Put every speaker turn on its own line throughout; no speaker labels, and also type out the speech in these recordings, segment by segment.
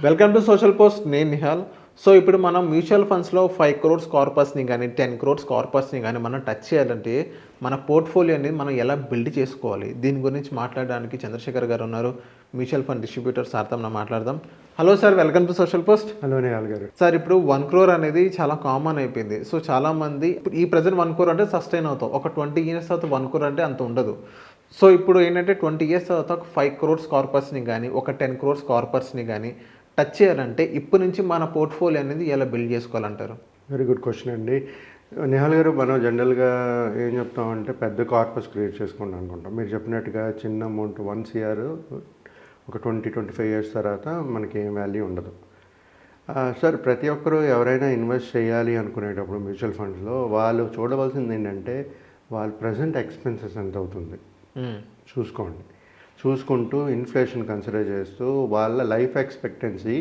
Welcome to social post. నేను Nihal. So ఇప్పుడు మనం మ్యూచువల్ ఫండ్స్లో 5 crores కార్పస్ని కానీ 10 crores కార్పస్ని కానీ మనం టచ్ చేయాలంటే మన పోర్ట్ఫోలియోని మనం ఎలా బిల్డ్ చేసుకోవాలి, దీని గురించి మాట్లాడడానికి చంద్రశేఖర్ గారు ఉన్నారు, మ్యూచువల్ ఫండ్ డిస్ట్రిబ్యూటర్. సార్తో మనం మాట్లాడదాం. Hello sir, welcome to social post.
Hello Nihal garu.
Sir, ఇప్పుడు 1 crore అనేది చాలా కామన్ అయిపోయింది. సో చాలామంది ఈ ప్రజెంట్ 1 crore అంటే సస్టైన్ అవుతాం, ఒక 20 years తర్వాత 1 crore అంటే అంత ఉండదు. సో ఇప్పుడు ఏంటంటే 20 years తర్వాత ఒక 5 crores కార్పస్ని కానీ ఒక 10 crores కార్పస్ని కానీ టచ్ చేయాలంటే ఇప్పటి నుంచి మన పోర్ట్ఫోలియో అనేది ఎలా బిల్డ్ చేసుకోవాలంటారు?
వెరీ గుడ్ క్వశ్చన్ అండి నిహాల్ గారు. మనం జనరల్గా ఏం చెప్తామంటే పెద్ద కార్పస్ క్రియేట్ చేసుకోండి అనుకుంటాం. మీరు చెప్పినట్టుగా చిన్న అమౌంట్ 1 CR ఒక 20-25 years తర్వాత మనకి ఏం వాల్యూ ఉండదు. సార్, ప్రతి ఒక్కరూ ఎవరైనా ఇన్వెస్ట్ చేయాలి అనుకునేటప్పుడు మ్యూచువల్ ఫండ్స్లో వాళ్ళు చూడవలసింది ఏంటంటే వాళ్ళ ప్రజెంట్ ఎక్స్పెన్సెస్ ఎంత అవుతుంది చూసుకోండి. చూసుకుంటూ ఇన్ఫ్లేషన్ కన్సిడర్ చేస్తూ వాళ్ళ లైఫ్ ఎక్స్పెక్టెన్సీ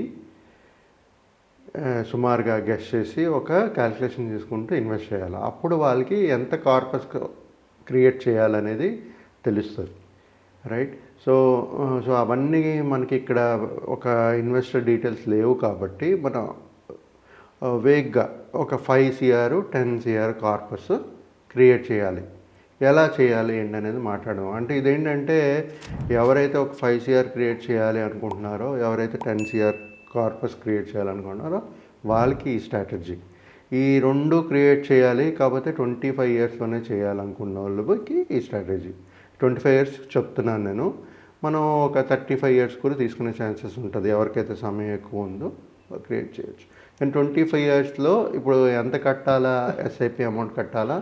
సుమారుగా గెస్ చేసి ఒక క్యాల్కులేషన్ చేసుకుంటూ ఇన్వెస్ట్ చేయాలి. అప్పుడు వాళ్ళకి ఎంత కార్పస్ క్రియేట్ చేయాలనేది తెలుస్తుంది, రైట్? సో అవన్నీ మనకి ఇక్కడ ఒక ఇన్వెస్టర్ డీటెయిల్స్ లేవు కాబట్టి మనం వేగ్గా ఒక 5 CR 10 CR కార్పస్ క్రియేట్ చేయాలి. ఎలా చేయాలి ఏంటి అనేది మాట్లాడడం. అంటే ఇదేంటంటే ఎవరైతే ఒక 5 CR క్రియేట్ చేయాలి అనుకుంటున్నారో, ఎవరైతే 10 CR కార్పస్ క్రియేట్ చేయాలనుకుంటున్నారో వాళ్ళకి ఈ స్ట్రాటజీ. ఈ రెండు క్రియేట్ చేయాలి కాకపోతే 25 yearsలోనే చేయాలనుకున్న వాళ్ళకి ఈ స్ట్రాటజీ. 25 years చెప్తున్నాను నేను. మనం ఒక 35 years కూడా తీసుకునే ఛాన్సెస్ ఉంటుంది. ఎవరికైతే సమయం ఎక్కువ ఉందో క్రియేట్ చేయొచ్చు. కానీ 25 yearsలో ఇప్పుడు ఎంత కట్టాలా, SIP అమౌంట్ కట్టాలా,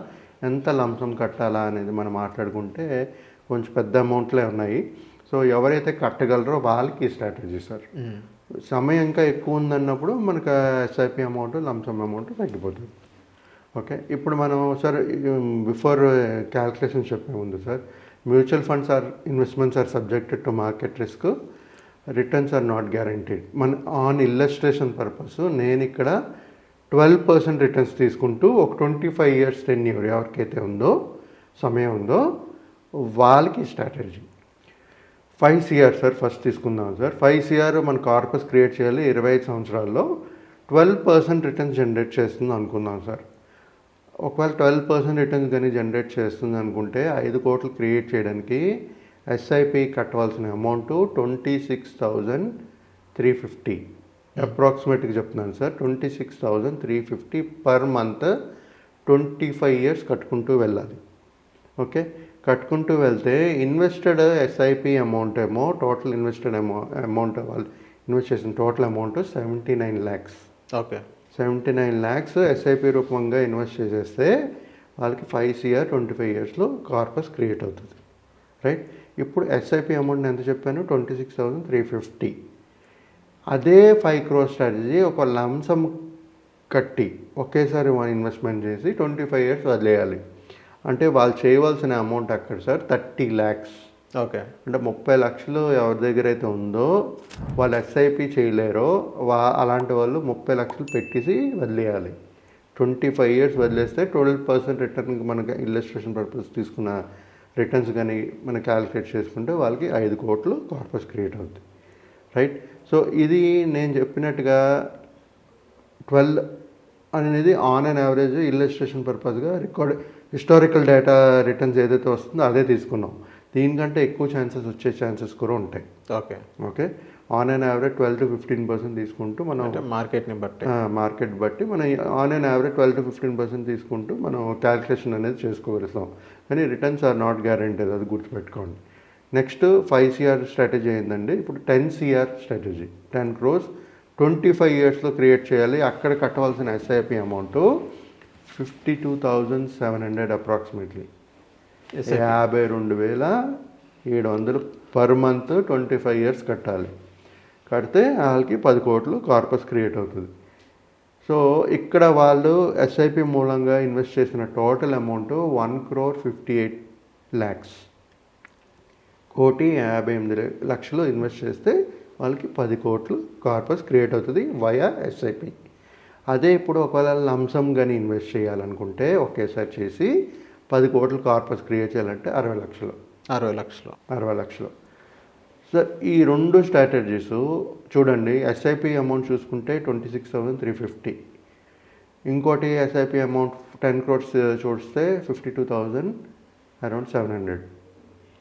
ఎంత లంసం కట్టాలా అనేది మనం మాట్లాడుకుంటే కొంచెం పెద్ద అమౌంట్లే ఉన్నాయి. సో ఎవరైతే కట్టగలరో వాళ్ళకి స్ట్రాటజీ సార్. సమయం ఇంకా ఎక్కువ ఉందన్నప్పుడు మనకు SIP అమౌంట్ లంసం అమౌంట్ తగ్గిపోతుంది. ఓకే, ఇప్పుడు మనం సార్ బిఫోర్ క్యాల్కులేషన్ చెప్పే ముందు sir, mutual funds or investments are subjected to market risk, returns are not guaranteed. మన ఆన్ ఇల్లస్ట్రేషన్ పర్పస్ నేను ఇక్కడ 12% రిటర్న్స్ తీసుకుంటూ ఒక 25 years టెన్యూర్ ఎవరికైతే ఉందో, సమయం ఉందో వాళ్ళకి స్ట్రాటజీ. 5 CR సార్ ఫస్ట్ తీసుకుందాం సార్. 5 CR మన కార్పస్ క్రియేట్ చేయాలి. 25 సంవత్సరాల్లో 12% రిటర్న్స్ జనరేట్ చేస్తుంది అనుకుందాం సార్. ఒకవేళ 12% రిటర్న్స్ కానీ జనరేట్ చేస్తుంది అనుకుంటే 5 crores క్రియేట్ చేయడానికి SIP కట్టవలసిన అమౌంట్ 26,350 అప్రాక్సిమేట్గా చెప్తున్నాను సార్. 26,350 పర్ మంత్ 25 years కట్టుకుంటూ వెళ్ళాలి. ఓకే, కట్టుకుంటూ వెళ్తే ఇన్వెస్టెడ్ SIP అమౌంట్ ఏమో టోటల్ ఇన్వెస్టెడ్ అమౌంట్ వాళ్ళు ఇన్వెస్ట్ చేసిన total amount 79 lakhs.
Okay,
79 lakhs SIP రూపంగా ఇన్వెస్ట్ చేసేస్తే వాళ్ళకి 5 CR 25 yearsలో కార్పస్ క్రియేట్ అవుతుంది, రైట్? ఇప్పుడు SIP అమౌంట్ ఎంత చెప్పాను, 26,350. అదే 5 crore స్ట్రాటజీ ఒక లంసం కట్టి ఒకేసారి ఇన్వెస్ట్మెంట్ చేసి 25 years వదిలేయాలి. అంటే వాళ్ళు చేయవలసిన అమౌంట్ అక్కడ సార్ 30 lakhs.
ఓకే,
అంటే 30 లక్షలు ఎవరి దగ్గర అయితే ఉందో వాళ్ళు SIP చేయలేరో అలాంటి వాళ్ళు 30 లక్షలు పెట్టేసి వదిలేయాలి. 25 years వదిలేస్తే 12% రిటర్న్ మనకి ఇల్లస్ట్రేషన్ పర్పస్ తీసుకున్న రిటర్న్స్ కానీ మనం క్యాలిక్యులేట్ చేసుకుంటే వాళ్ళకి 5 crores కార్పస్ క్రియేట్ అవుతుంది, రైట్? సో ఇది నేను చెప్పినట్టుగా 12 అనేది ఆన్ అండ్ యావరేజ్ ఇల్లస్ట్రేషన్ పర్పస్గా హిస్టారికల్ డేటా రిటర్న్స్ ఏదైతే వస్తుందో అదే తీసుకున్నాం. దీనికంటే ఎక్కువ ఛాన్సెస్ వచ్చే ఛాన్సెస్ కూడా ఉంటాయి.
Okay,
okay, on and average 12-15% తీసుకుంటూ మనం
మార్కెట్ని బట్టి
మనం ఆన్ అండ్ యావరేజ్ 12-15% తీసుకుంటూ మనం క్యాల్కులేషన్ అనేది చేసుకోగలుగుతాం. కానీ రిటర్న్స్ ఆర్ నాట్ గ్యారంటీడ్, అది గుర్తుపెట్టుకోండి. నెక్స్ట్ 5 CR స్ట్రాటజీ అయిందండి. ఇప్పుడు 10 CR స్ట్రాటజీ. 10 crores 25 yearsలో క్రియేట్ చేయాలి. అక్కడ కట్టవలసిన SIP amount 52,700 approximately 52,700 per month 25 years కట్టాలి. కడితే వాళ్ళకి 10 crores కార్పస్ క్రియేట్ అవుతుంది. సో ఇక్కడ వాళ్ళు SIP మూలంగా ఇన్వెస్ట్ చేసిన టోటల్ అమౌంట్ 1,58 lakhs. 1,58,00,000 ఇన్వెస్ట్ చేస్తే వాళ్ళకి 10 crores కార్పస్ క్రియేట్ అవుతుంది వయా SIP. అదే ఇప్పుడు ఒకవేళ లంసం కానీ ఇన్వెస్ట్ చేయాలనుకుంటే ఒకేసారి చేసి 10 crores కార్పస్ క్రియేట్ చేయాలంటే 60 లక్షలు.
60 లక్షలు.
సార్ ఈ రెండు స్ట్రాటజీస్ చూడండి, ఎస్ఐపి అమౌంట్ చూసుకుంటే 26,350, ఇంకోటి ఎస్ఐపి అమౌంట్ 10 crores చూస్తే 52,000 అరౌండ్ 700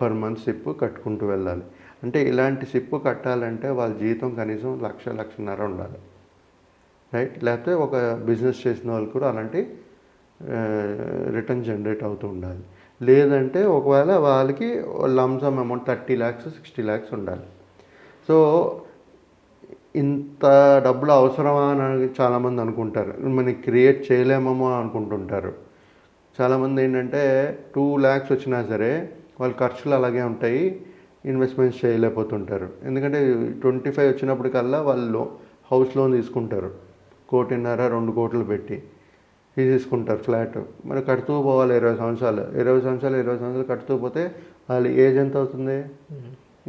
పర్ మంత్ సిప్ కట్టుకుంటూ వెళ్ళాలి. అంటే ఇలాంటి సిప్ కట్టాలంటే వాళ్ళ జీతం కనీసం 1,00,000-1,50,000 ఉండాలి, రైట్? లేకపోతే ఒక బిజినెస్ చేసిన వాళ్ళు కూడా అలాంటి రిటర్న్ జనరేట్ అవుతూ ఉండాలి. లేదంటే ఒకవేళ వాళ్ళకి లంసమ్ అమౌంట్ 30 lakhs 60 lakhs ఉండాలి. సో ఇంత డబ్బులు అవసరమా అని చాలామంది అనుకుంటారు, మనకి క్రియేట్ చేయలేమేమో అనుకుంటుంటారు. చాలామంది ఏంటంటే 2 lakhs వచ్చినా సరే వాళ్ళ ఖర్చులు అలాగే ఉంటాయి, ఇన్వెస్ట్మెంట్స్ చేయలేకపోతుంటారు. ఎందుకంటే 25 వచ్చినప్పటికల్లా వాళ్ళు హౌస్ లోన్ తీసుకుంటారు, 1.5-2 కోట్లు పెట్టి తీసుకుంటారు ఫ్లాట్. మరి కడుతూ పోవాలి 20 సంవత్సరాలు కడుతూ పోతే వాళ్ళ ఏజ్ ఎంత అవుతుంది?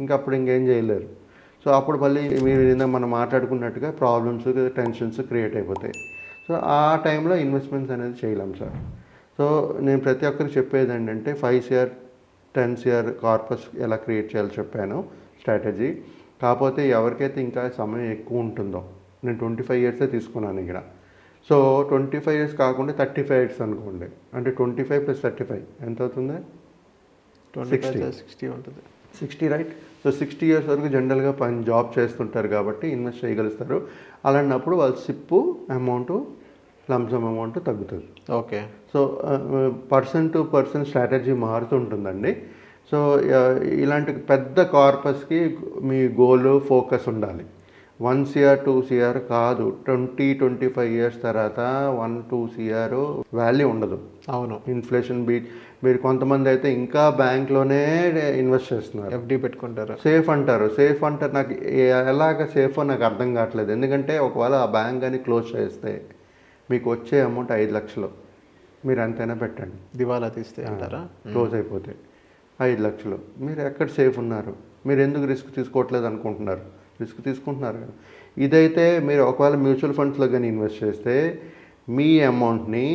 ఇంకా అప్పుడు ఇంకేం చేయలేరు. సో అప్పుడు మళ్ళీ మీరు ఏదైనా మనం మాట్లాడుకున్నట్టుగా ప్రాబ్లమ్స్, టెన్షన్స్ క్రియేట్ అయిపోతాయి. సో ఆ టైంలో ఇన్వెస్ట్మెంట్స్ అనేది చేయలేం సార్. సో నేను ప్రతి ఒక్కరికి చెప్పేది ఏంటంటే 5 CR 10 CR కార్పస్ ఎలా క్రియేట్ చేయాలో చెప్పాను స్ట్రాటజీ. కాకపోతే ఎవరికైతే ఇంకా సమయం ఎక్కువ ఉంటుందో, నేను 25 years తీసుకున్నాను ఇక్కడ. సో 25 years కాకుండా 35 years అనుకోండి, అంటే 25 + 35 ఎంత అవుతుంది?
60 ఉంటుంది.
60 రైట్. సో 60 years వరకు జనరల్గా జాబ్ చేస్తుంటారు కాబట్టి ఇన్వెస్ట్ చేయగలుగుతారు. అలాంటప్పుడు వాళ్ళ సిప్పు అమౌంట్, లంసమ్ అమౌంట్ తగ్గుతుంది.
Okay.
So person to person strategy మారుతుంటుందండి. సో ఇలాంటి పెద్ద కార్పస్కి మీ గోల్ ఫోకస్ ఉండాలి. 1 CR 2 CR కాదు, 20-25 years తర్వాత 1-2 CR వాల్యూ ఉండదు.
అవును,
ఇన్ఫ్లేషన్ బీట్. మీరు కొంతమంది అయితే ఇంకా బ్యాంక్లోనే ఇన్వెస్ట్ చేస్తున్నారు,
ఎఫ్డి పెట్టుకుంటారు,
సేఫ్ అంటారు. నాకు ఎలాగ సేఫ్ నాకు అర్థం కావట్లేదు. ఎందుకంటే ఒకవేళ ఆ బ్యాంక్ కానీ క్లోజ్ చేస్తే మీకు వచ్చే అమౌంట్ 5 లక్షలు, మీరు ఎంతైనా పెట్టండి,
దివాలా తీస్తే అంటారా?
క్లోజ్ అయిపోతే 5 లక్షలు, మీరు ఎక్కడ సేఫ్ ఉన్నారు? మీరు ఎందుకు రిస్క్ తీసుకోవట్లేదు అనుకుంటున్నారు? రిస్క్ తీసుకుంటున్నారు కదా. ఇదైతే మీరు ఒకవేళ మ్యూచువల్ ఫండ్స్లో కానీ ఇన్వెస్ట్ చేస్తే మీ అమౌంట్ని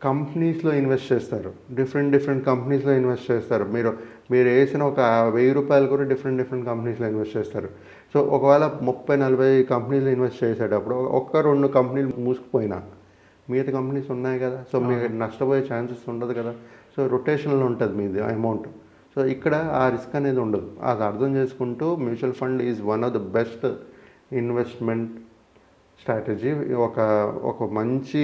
కంపెనీస్లో ఇన్వెస్ట్ చేస్తారు, డిఫరెంట్ కంపెనీస్లో ఇన్వెస్ట్ చేస్తారు. మీరు వేసిన ఒక 1000 రూపాయలు కూడా డిఫరెంట్ కంపెనీస్లో ఇన్వెస్ట్ చేస్తారు. సో ఒకవేళ 30-40 కంపెనీలు ఇన్వెస్ట్ చేసేటప్పుడు 1-2 కంపెనీలు మూసుకుపోయినా మిగతా కంపెనీస్ ఉన్నాయి కదా, సో మీకు నష్టపోయే ఛాన్సెస్ ఉండదు కదా. సో రొటేషన్లో ఉంటుంది మీది అమౌంట్. సో ఇక్కడ ఆ రిస్క్ అనేది ఉండదు. అది అర్థం చేసుకుంటూ mutual fund is one of the best investment strategy. ఒక మంచి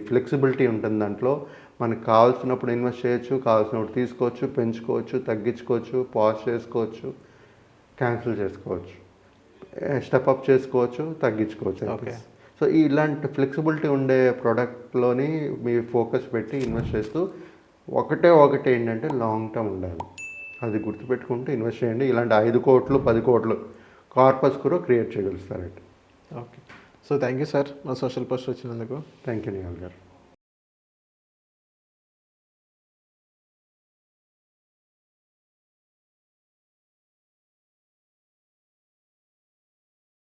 ఫ్లెక్సిబిలిటీ ఉంటుంది దాంట్లో. మనకు కావాల్సినప్పుడు ఇన్వెస్ట్ చేయొచ్చు, కావాల్సినప్పుడు తీసుకోవచ్చు, పెంచుకోవచ్చు, తగ్గించుకోవచ్చు, పాజ్ చేసుకోవచ్చు, క్యాన్సిల్ చేసుకోవచ్చు, స్టెప్ అప్ చేసుకోవచ్చు, తగ్గించుకోవచ్చు.
ఓకే.
సో ఇలాంటి ఫ్లెక్సిబిలిటీ ఉండే ప్రోడక్ట్లోని మీ ఫోకస్ పెట్టి ఇన్వెస్ట్ చేస్తూ ఒకటి ఏంటంటే లాంగ్ టర్మ్ ఉండాలి. అది గుర్తుపెట్టుకుంటూ ఇన్వెస్ట్ చేయండి. ఇలాంటి 5 కోట్లు 10 కోట్లు కార్పస్ కూడా క్రియేట్ చేయగలుగుతారండి.
Okay. So thank you sir, మా సోషల్ పోస్ట్ వచ్చినందుకు.
థ్యాంక్ యూ నిహాల్ గారు.